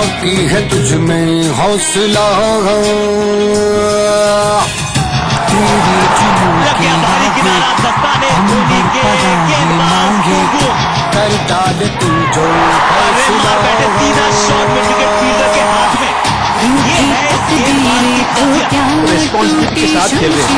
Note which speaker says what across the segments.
Speaker 1: बाकी है तुझ में हौसला, तेरी चुनौती मांगे कर डाल तू जो फैसला।
Speaker 2: रिस्पॉन्सिबिलिटी के साथ खेल रहे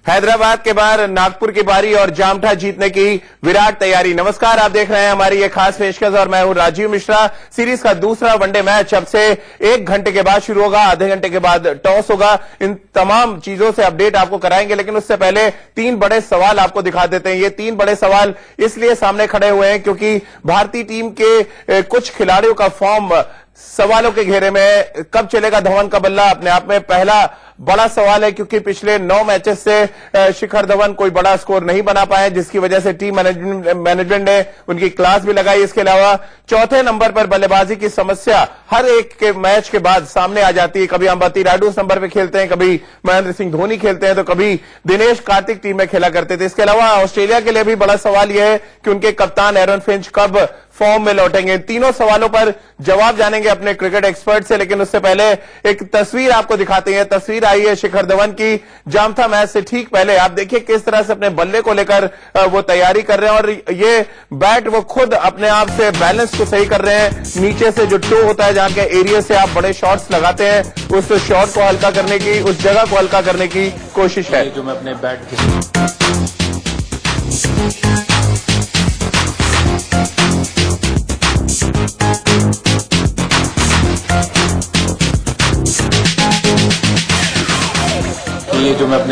Speaker 3: हैदराबाद के बाद नागपुर की बारी और जामठा जीतने की विराट तैयारी। नमस्कार, आप देख रहे हैं हमारी ये खास पेशकश और मैं हूं राजीव मिश्रा। सीरीज का दूसरा वनडे मैच अब से 1 घंटे के बाद शुरू होगा, आधे घंटे के बाद टॉस होगा। इन तमाम चीजों से अपडेट आपको कराएंगे, लेकिन उससे पहले 3 बड़े सवाल आपको दिखा देते हैं। ये 3 बड़े सवाल इसलिए सामने खड़े हुए हैं क्योंकि भारतीय टीम के कुछ खिलाड़ियों का फॉर्म सवालों के घेरे में। कब चलेगा धवन का बल्ला, अपने आप में पहला बड़ा सवाल है, क्योंकि पिछले 9 मैचेस से शिखर धवन कोई बड़ा स्कोर नहीं बना पाए, जिसकी वजह से टीम मैनेजमेंट ने उनकी क्लास भी लगाई। इसके अलावा चौथे नंबर पर बल्लेबाजी की समस्या हर एक के मैच के बाद सामने आ जाती है। कभी अंबती रायडू उस नंबर पर खेलते हैं, कभी महेंद्र सिंह धोनी खेलते हैं, तो कभी दिनेश कार्तिक टीम में खेला करते थे। इसके अलावा ऑस्ट्रेलिया के लिए भी बड़ा सवाल यह है कि उनके कप्तान एरन फिंच कब फॉर्म में लौटेंगे। तीनों सवालों पर जवाब जानेंगे अपने क्रिकेट एक्सपर्ट से, लेकिन उससे पहले एक तस्वीर आपको दिखाते हैं। तस्वीर आई है शिखर धवन की जामठा मैच से ठीक पहले। आप देखिए किस तरह से अपने बल्ले को लेकर वो तैयारी कर रहे हैं, और ये बैट वो खुद अपने आप से बैलेंस को सही कर रहे हैं। नीचे से जो टो होता है, जहां के एरिया से आप बड़े शॉट्स लगाते हैं, उस शॉट को हल्का करने की, उस जगह को हल्का करने की कोशिश है।
Speaker 2: जो मैं अपने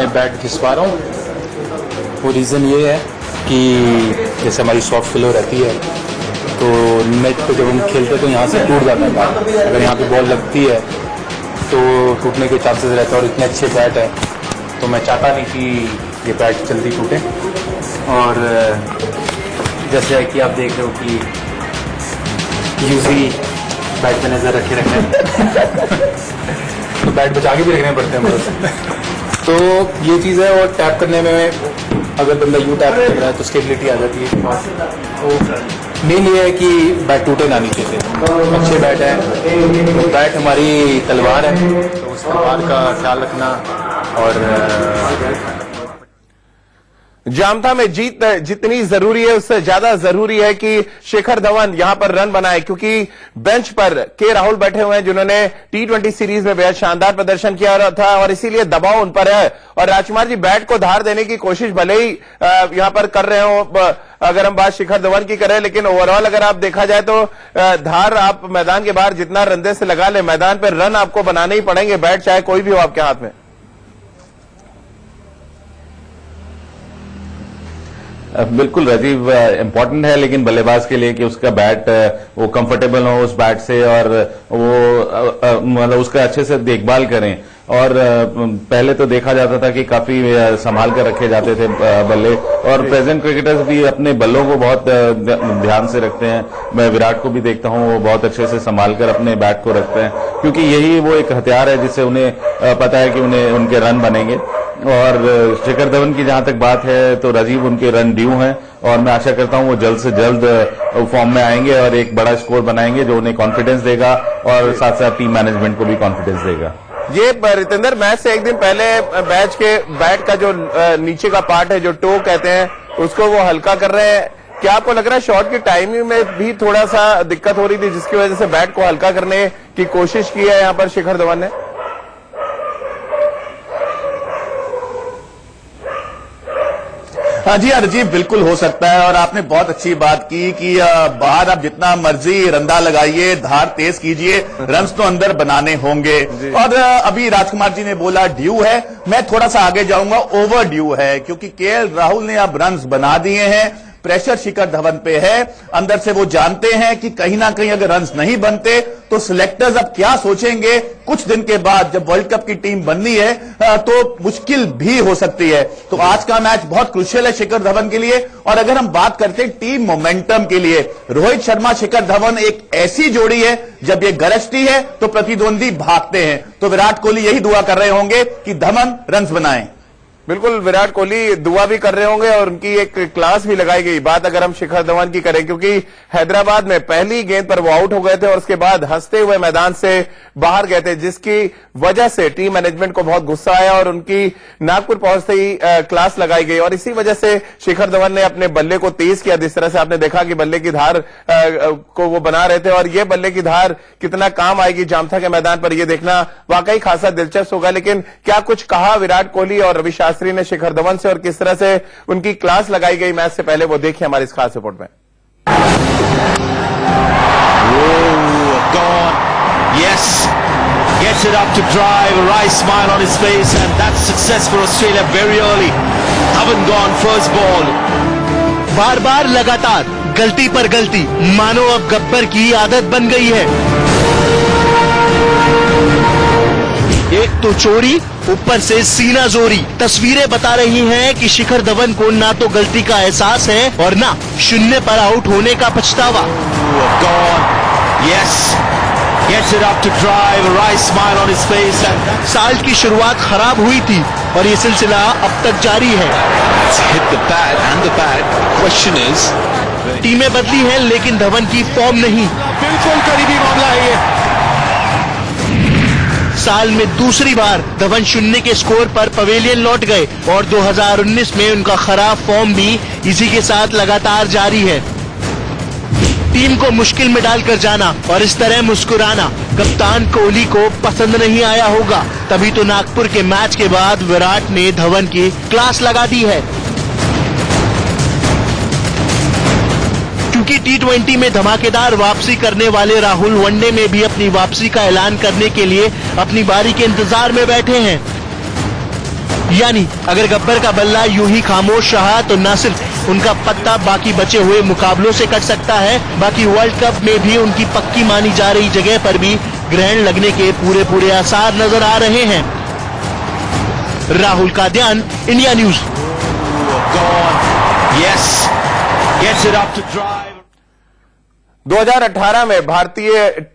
Speaker 2: बैट घिसवा रहा हूँ, वो रीज़न ये है कि जैसे हमारी सॉफ्ट फिलो रहती है, तो नेट पे जब हम खेलते हैं तो यहाँ से टूट जाता है बैट। अगर यहाँ पे बॉल लगती है तो टूटने के चांसेस रहते हैं, और इतने अच्छे बैट है तो मैं चाहता नहीं कि ये बैट जल्दी टूटे। और जैसे है कि आप देख रहे हो कि यूजली बैट पे नज़र रखे तो बैट बचा के भी रखने पड़ते हैं मतलब। तो ये चीज़ है, और टैप करने में अगर बंदा यू टैप कर रहा है तो स्टेबिलिटी आ जाती है। तो मेन ये है कि बैट टूटे ना नीचे से। अच्छे बैट है, तो बैट हमारी तलवार है, तो उस तलवार का ख्याल रखना। और
Speaker 3: जामठा में जीत जितनी जरूरी है उससे ज्यादा जरूरी है कि शिखर धवन यहां पर रन बनाए, क्योंकि बेंच पर के राहुल बैठे हुए हैं, जिन्होंने T20 सीरीज में बेहद शानदार प्रदर्शन किया था, और इसीलिए दबाव उन पर है। और राजकुमार जी, बैट को धार देने की कोशिश भले ही यहां पर कर रहे हो, अगर हम बात शिखर धवन की करें, लेकिन ओवरऑल अगर आप देखा जाए तो धार आप मैदान के बाहर जितना रंदे से लगा ले, मैदान पर रन आपको बनाने ही पड़ेंगे, बैट चाहे कोई भी हो आपके हाथ में।
Speaker 4: बिल्कुल राजीव, इम्पोर्टेंट है लेकिन बल्लेबाज के लिए कि उसका बैट वो कंफर्टेबल हो उस बैट से, और वो मतलब उसका अच्छे से देखभाल करें। और पहले तो देखा जाता था कि काफी संभाल कर रखे जाते थे बल्ले, और प्रेजेंट क्रिकेटर्स भी अपने बल्लों को बहुत ध्यान से रखते हैं। मैं विराट को भी देखता हूं, वो बहुत अच्छे से संभाल कर अपने बैट को रखते हैं, क्योंकि यही वो एक हथियार है जिससे उन्हें पता है कि उन्हें उनके रन बनेंगे। और शिखर धवन की जहां तक बात है तो राजीव, उनके रन ड्यू हैं, और मैं आशा करता हूं वो जल्द से जल्द फॉर्म में आएंगे और एक बड़ा स्कोर बनाएंगे जो उन्हें कॉन्फिडेंस देगा, और साथ साथ टीम मैनेजमेंट को भी कॉन्फिडेंस देगा।
Speaker 3: ये रितेंद्र, मैच से एक दिन पहले बैच के बैट का जो नीचे का पार्ट है, जो टो कहते हैं, उसको वो हल्का कर रहे हैं। क्या आपको लग रहा है शॉट की टाइमिंग में भी थोड़ा सा दिक्कत हो रही थी, जिसकी वजह से बैट को हल्का करने की कोशिश की है यहाँ पर शिखर धवन ने?
Speaker 5: हाँ जी राजीव, बिल्कुल हो सकता है। और आपने बहुत अच्छी बात की कि बाहर आप जितना मर्जी रंदा लगाइए, धार तेज कीजिए, रन्स तो अंदर बनाने होंगे। और अभी राजकुमार जी ने बोला ड्यू है, मैं थोड़ा सा आगे जाऊंगा, ओवर ड्यू है, क्योंकि केएल राहुल ने अब रन्स बना दिए हैं। प्रेशर शिखर धवन पे है। अंदर से वो जानते हैं कि कहीं ना कहीं अगर रन्स नहीं बनते तो सिलेक्टर्स अब क्या सोचेंगे। कुछ दिन के बाद जब वर्ल्ड कप की टीम बननी है तो मुश्किल भी हो सकती है। तो आज का मैच बहुत क्रुशियल है शिखर धवन के लिए। और अगर हम बात करते हैं टीम मोमेंटम के लिए, रोहित शर्मा शिखर धवन एक ऐसी जोड़ी है जब ये गरजती है तो प्रतिद्वंदी भागते हैं। तो विराट कोहली यही दुआ कर रहे होंगे कि धवन रन्स बनाएं।
Speaker 3: बिल्कुल, विराट कोहली दुआ भी कर रहे होंगे और उनकी एक क्लास भी लगाई गई। बात अगर हम शिखर धवन की करें, क्योंकि हैदराबाद में पहली गेंद पर वो आउट हो गए थे और उसके बाद हंसते हुए मैदान से बाहर गए थे, जिसकी वजह से टीम मैनेजमेंट को बहुत गुस्सा आया और उनकी नागपुर पहुंचते ही क्लास लगाई गई। और इसी वजह से शिखर धवन ने अपने बल्ले को तेज किया। जिस तरह से आपने देखा कि बल्ले की धार को वो बना रहे थे और ये बल्ले की धार कितना काम आएगी जामठा के मैदान पर, यह देखना वाकई खासा दिलचस्प होगा। लेकिन क्या कुछ कहा विराट कोहली और रवि शास्त्री ने शिखर धवन से और किस तरह से उनकी क्लास लगाई गई मैच से पहले, वो देखिए हमारी इस खास रिपोर्ट में।
Speaker 6: Yes, gets it up to drive, a wry smile on his face, and that's success for Australia very early. Haven't gone first ball.
Speaker 7: बार बार लगातार गलती पर गलती, मानो अब गब्बर की आदत बन गई है। एक तो चोरी, ऊपर से सीना जोरी। तस्वीरें बता रही हैं कि शिखर धवन को ना तो गलती का एहसास है और ना शून्य पर आउट होने का पछतावा।
Speaker 6: Yes, gets it up to drive, a wry smile on his face, and
Speaker 7: साल की शुरुआत खराब हुई थी और ये सिलसिला अब तक जारी है।
Speaker 6: that's hit the bat and the bag. Question is,
Speaker 7: टीमें बदली हैं लेकिन धवन की फॉर्म नहीं।
Speaker 6: बिल्कुल करीबी मामला है ये।
Speaker 7: साल में दूसरी बार धवन शून्य के स्कोर पर पवेलियन लौट गए और 2019 में उनका खराब फॉर्म भी इसी के साथ लगातार जारी है। टीम को मुश्किल में डालकर जाना और इस तरह मुस्कुराना कप्तान कोहली को पसंद नहीं आया होगा। तभी तो नागपुर के मैच के बाद विराट ने धवन की क्लास लगा दी है। क्योंकि T20 में धमाकेदार वापसी करने वाले राहुल वनडे में भी अपनी वापसी का ऐलान करने के लिए अपनी बारी के इंतजार में बैठे हैं। यानी अगर गब्बर का बल्ला यूं ही खामोश रहा तो न सिर्फ उनका पत्ता बाकी बचे हुए मुकाबलों से कट सकता है, बाकी वर्ल्ड कप में भी उनकी पक्की मानी जा रही जगह पर भी ग्रहण लगने के पूरे आसार नजर आ रहे हैं। Rahul Kadian, India news.
Speaker 6: Yes, gets it up to drive.
Speaker 3: 2018 में भारतीय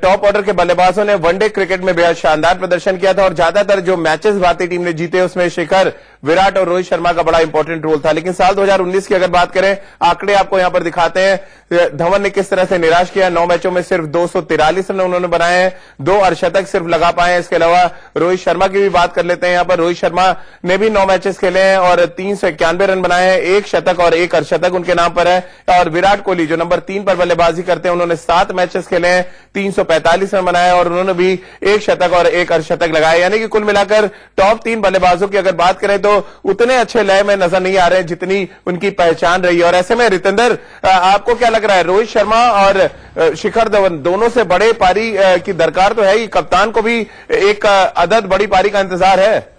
Speaker 3: टॉप ऑर्डर के बल्लेबाजों ने वनडे क्रिकेट में बेहद शानदार प्रदर्शन किया था और ज्यादातर जो मैचेस भारतीय टीम ने जीते उसमें शिखर, विराट और रोहित शर्मा का बड़ा इंपॉर्टेंट रोल था। लेकिन साल 2019 की अगर बात करें, आंकड़े आपको यहां पर दिखाते हैं धवन ने किस तरह से निराश किया। 9 मैचों में सिर्फ 243 रन उन्होंने बनाए हैं, 2 अर्धशतक सिर्फ लगा पाए हैं। इसके अलावा रोहित शर्मा की भी बात कर लेते हैं। यहां पर रोहित शर्मा ने भी 9 मैचेस खेले हैं और 391 रन बनाए हैं, 1 शतक और 1 अर्धशतक उनके नाम पर है। और विराट कोहली जो नंबर 3 पर बल्लेबाजी करते हैं, उन्होंने 7 मैचेस खेले हैं, 345 रन बनाए और उन्होंने भी 1 शतक और 1 अर्धशतक लगाए। यानी कि कुल मिलाकर टॉप 3 बल्लेबाजों की अगर बात करें तो उतने अच्छे लय में नजर नहीं आ रहे जितनी उनकी पहचान रही है। और ऐसे में रितेंद्र, आपको क्या लग रहा है, रोहित शर्मा और शिखर धवन दोनों से बड़े पारी की दरकार तो है ही, कप्तान को भी एक अदद बड़ी पारी का इंतजार है?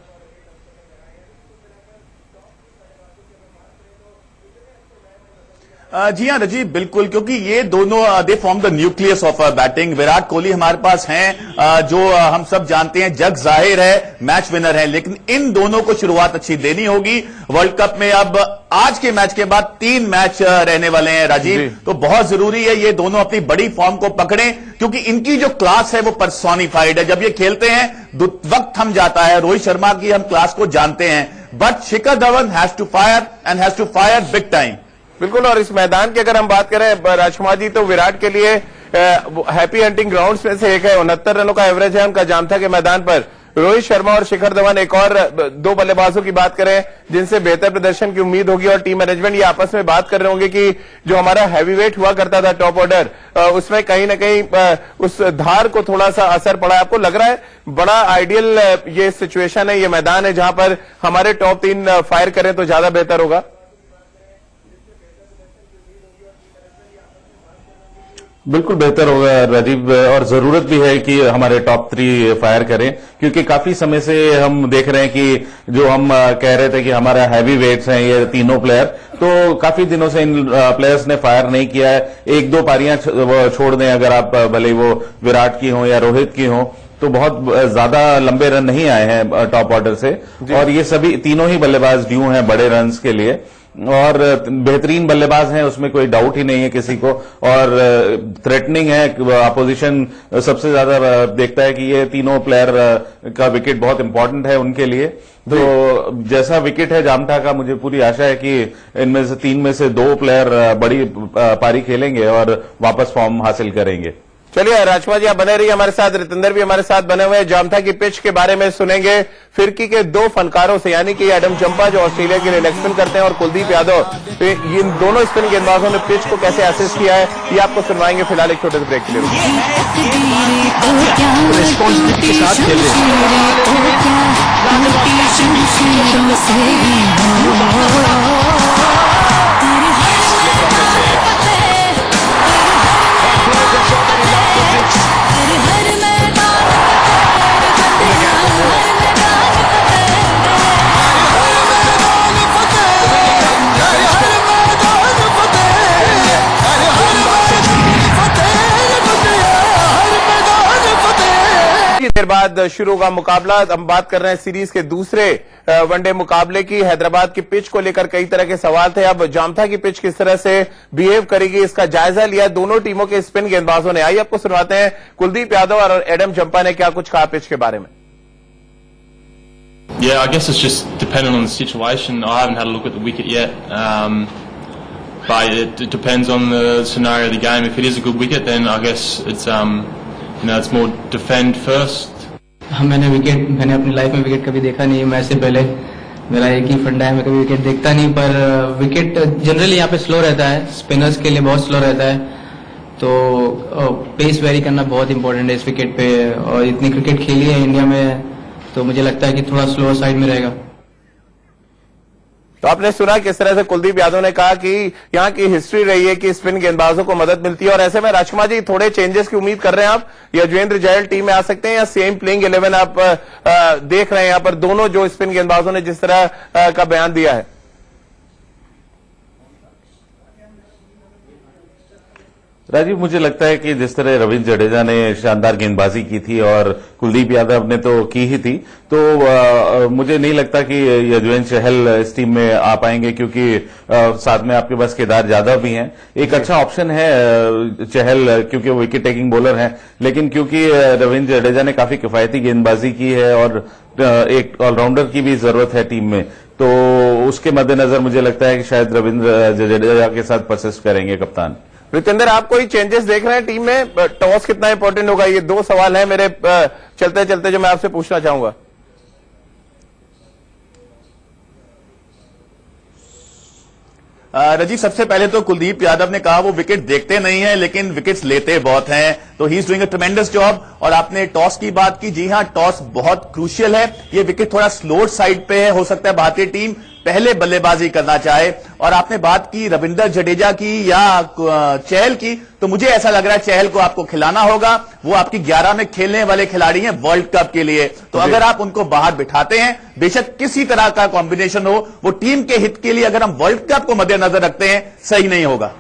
Speaker 5: जी हाँ रजीव, बिल्कुल, क्योंकि ये दोनों they form the nucleus of batting. Virat Kohli हमारे पास हैं जो हम सब जानते हैं जग जाहिर है मैच विनर है, लेकिन इन दोनों को शुरुआत अच्छी देनी होगी वर्ल्ड कप में। अब आज के मैच के बाद 3 मैच रहने वाले हैं राजीव, तो बहुत जरूरी है ये दोनों अपनी बड़ी फॉर्म को पकड़ें, क्योंकि इनकी जो क्लास है वो पर्सोनिफाइड है। जब ये खेलते हैं वक्त थम जाता है। रोहित शर्मा की हम क्लास को जानते हैं, but Shikhar Dhawan has to fire and has to fire big time.
Speaker 3: बिल्कुल, और इस मैदान की अगर हम बात करें राजकुमार जी, तो विराट के लिए हैप्पी हंटिंग ग्राउंड्स में से एक है। 69 रनों का एवरेज है उनका जामठा के मैदान पर। रोहित शर्मा और शिखर धवन एक और 2 बल्लेबाजों की बात करें जिनसे बेहतर प्रदर्शन की उम्मीद होगी। और टीम मैनेजमेंट ये आपस में बात कर रहे होंगे कि जो हमारा हैवीवेट हुआ करता था टॉप ऑर्डर, उसमें कहीं ना कहीं उस धार को थोड़ा सा असर पड़ा है। आपको लग रहा है बड़ा आइडियल ये सिचुएशन है, ये मैदान है जहां पर हमारे टॉप 3 फायर करें तो ज्यादा बेहतर होगा?
Speaker 4: बिल्कुल बेहतर होगा राजीव, और जरूरत भी है कि हमारे टॉप 3 फायर करें, क्योंकि काफी समय से हम देख रहे हैं कि जो हम कह रहे थे कि हमारा हैवी वेट्स हैं ये तीनों प्लेयर, तो काफी दिनों से इन प्लेयर्स ने फायर नहीं किया है। 1-2 पारियां छोड़ दें, अगर आप भले वो विराट की हो या रोहित की हो, तो बहुत ज्यादा लंबे रन नहीं आए हैं टॉप ऑर्डर से, और ये सभी तीनों ही बल्लेबाज ड्यू हैं बड़े रन्स के लिए, और बेहतरीन बल्लेबाज हैं, उसमें कोई डाउट ही नहीं है किसी को, और थ्रेटनिंग है। अपोजिशन सबसे ज्यादा देखता है कि ये तीनों प्लेयर का विकेट बहुत इंपॉर्टेंट है उनके लिए। तो जैसा विकेट है जामठा का, मुझे पूरी आशा है कि इनमें से 3 में से 2 प्लेयर बड़ी पारी खेलेंगे और वापस फॉर्म हासिल करेंगे।
Speaker 3: चलिए राजकुमार जी, आप बने रहिए हमारे साथ, रितेंद्र भी हमारे साथ बने हुए हैं। जामठा की पिच के बारे में सुनेंगे फिरकी के 2 फनकारों से, यानी कि एडम चंपा जो ऑस्ट्रेलिया के लिए लेग स्पिन करते हैं और कुलदीप यादव, इन दोनों स्पिन गेंदबाजों ने पिच को कैसे असिस्ट किया है ये आपको सुनवाएंगे। फिलहाल एक छोटे से ब्रेक के लिए
Speaker 7: रिस्पॉन्सिबिलिटी के साथ खेल रहे
Speaker 3: देर बाद शुरू होगा मुकाबला। हम बात कर रहे हैं सीरीज के दूसरे वनडे मुकाबले की। हैदराबाद की पिच को लेकर कई तरह के सवाल थे। अब जामठा की पिच किस तरह से बिहेव करेगी इसका जायजा लिया दोनों टीमों के स्पिन गेंदबाजों ने। आइए आपको सुनवाते हैं कुलदीप यादव और एडम चंपा ने क्या कुछ कहा पिच के बारे में।
Speaker 8: Yeah, I guess it's just dependent on the situation. I haven't had a look at the wicket yet, but it depends on the scenario of the game. If it is a good wicket, then I guess it's it's more defend first.
Speaker 9: मैंने अपनी life में wicket कभी देखा नहीं। मैं से पहले मेरा एक ही फंडा है, मैं कभी विकेट देखता नहीं, पर विकेट जनरली यहाँ पे स्लो रहता है, स्पिनर्स के लिए बहुत स्लो रहता है, तो पेस वेरी करना बहुत इंपॉर्टेंट है इस विकेट पे। और इतनी क्रिकेट खेली है इंडिया में, तो मुझे लगता है कि थोड़ा स्लो साइड में रहेगा।
Speaker 3: तो आपने सुना किस तरह से कुलदीप यादव ने कहा कि यहाँ की हिस्ट्री रही है कि स्पिन गेंदबाजों को मदद मिलती है, और ऐसे में राजकुमार जी थोड़े चेंजेस की उम्मीद कर रहे हैं आप? यजुवेंद्र चहल टीम में आ सकते हैं या सेम प्लेइंग 11 आप देख रहे हैं यहाँ पर दोनों जो स्पिन गेंदबाजों ने जिस तरह का बयान दिया है?
Speaker 4: राजीव, मुझे लगता है कि जिस तरह रविंद्र जडेजा ने शानदार गेंदबाजी की थी और कुलदीप यादव ने तो की ही थी, तो मुझे नहीं लगता कि यजुवेंद्र चहल इस टीम में आ पाएंगे, क्योंकि साथ में आपके पास केदार यादव भी हैं। एक अच्छा ऑप्शन है चहल, क्योंकि वो विकेट टेकिंग बॉलर हैं, लेकिन क्योंकि रविंद्र जडेजा ने काफी किफायती गेंदबाजी की है और एक ऑलराउंडर की भी जरूरत है टीम में, तो उसके मद्देनजर मुझे लगता है कि शायद रविंद्र जडेजा के साथ परसिस्ट करेंगे कप्तान।
Speaker 3: रितेंद्र, आप कोई चेंजेस देख रहे हैं टीम में? टॉस कितना इंपॉर्टेंट होगा? ये 2 सवाल है मेरे चलते चलते जो मैं आपसे पूछना चाहूंगा।
Speaker 5: राजीव, सबसे पहले तो कुलदीप यादव ने कहा वो विकेट देखते नहीं है लेकिन विकेट्स लेते बहुत हैं, तो he is doing a ट्रेमेंडस job. और आपने टॉस की बात की, जी हां, टॉस बहुत क्रूशियल है। ये विकेट थोड़ा स्लो साइड पे है, हो सकता है भारतीय टीम पहले बल्लेबाजी करना चाहे। और आपने बात की रविंद्र जडेजा की या चहल की, तो मुझे ऐसा लग रहा है चहल को आपको खिलाना होगा। वो आपकी 11 में खेलने वाले खिलाड़ी हैं वर्ल्ड कप के लिए, तो अगर आप उनको बाहर बिठाते हैं, बेशक किसी तरह का कॉम्बिनेशन हो, वो टीम के हित के लिए अगर हम वर्ल्ड कप को मद्देनजर रखते हैं, सही नहीं होगा।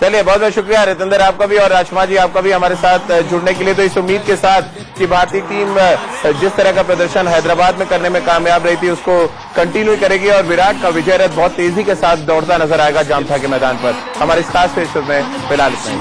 Speaker 3: चलिए, बहुत बहुत शुक्रिया रितेंद्र आपका भी और राजकुमार जी आपका भी हमारे साथ जुड़ने के लिए। तो इस उम्मीद के साथ कि भारतीय टीम जिस तरह का प्रदर्शन हैदराबाद में करने में कामयाब रही थी उसको कंटिन्यू करेगी और विराट का विजय रथ बहुत तेजी के साथ दौड़ता नजर आएगा जामठा के मैदान पर। हमारे इस खास पेशकश में फिलहाल इतना ही।